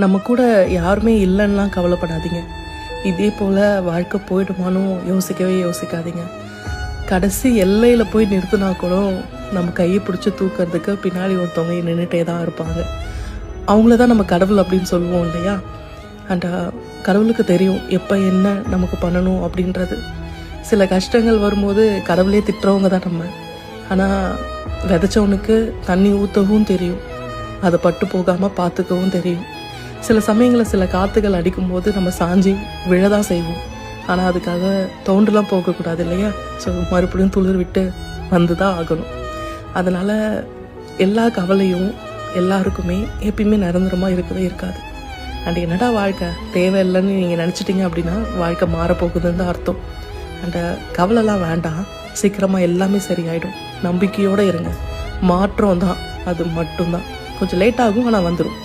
நம்ம கூட யாருமே இல்லைன்னுலாம் கவலைப்படாதீங்க. இதே போல் வாழ்க்கை போயிடுமானும் யோசிக்காதீங்க. கடைசி எல்லையில் போய் நிறுத்தினா கூட நம்ம கையை பிடிச்சி தூக்கிறதுக்கு பின்னாடி ஒருத்தவங்க நின்றுட்டே தான் இருப்பாங்க. அவங்கள தான் நம்ம கடவுள் அப்படின்னு சொல்லுவோம் இல்லையா? அண்ட் கடவுளுக்கு தெரியும் எப்போ என்ன நமக்கு பண்ணணும் அப்படின்றது. சில கஷ்டங்கள் வரும்போது கடவுளே திட்டுறவங்க தான் நம்ம. ஆனால் விதைச்சவனுக்கு தண்ணி ஊற்றவும் தெரியும், அதை பட்டு போகாமல் பார்த்துக்கவும் தெரியும். சில சமயங்களில் சில காற்றுகள் அடிக்கும்போது நம்ம சாஞ்சி விழதான் செய்வோம். ஆனால் அதுக்காக தோண்டுலாம் போகக்கூடாது இல்லையா? ஸோ மறுபடியும் துளிர் விட்டு வந்து தான் ஆகணும். அதனால் எல்லா கவலையும் எல்லாருக்குமே எப்பயுமே நிரந்தரமாக இருக்கவே இருக்காது. அண்ட் என்னடா வாழ்க்கை தேவையில்லைன்னு நீங்கள் நினச்சிட்டிங்க அப்படின்னா வாழ்க்கை மாறப்போகுதுன்னு தான் அர்த்தம். அண்ட் கவலைலாம் வேண்டாம், சீக்கிரமாக எல்லாமே சரியாயிடும். நம்பிக்கையோடு இருங்க. மாற்றம் தான் அது மட்டும்தான். கொஞ்சம் லேட் ஆகும், ஆனால் வந்துடும்.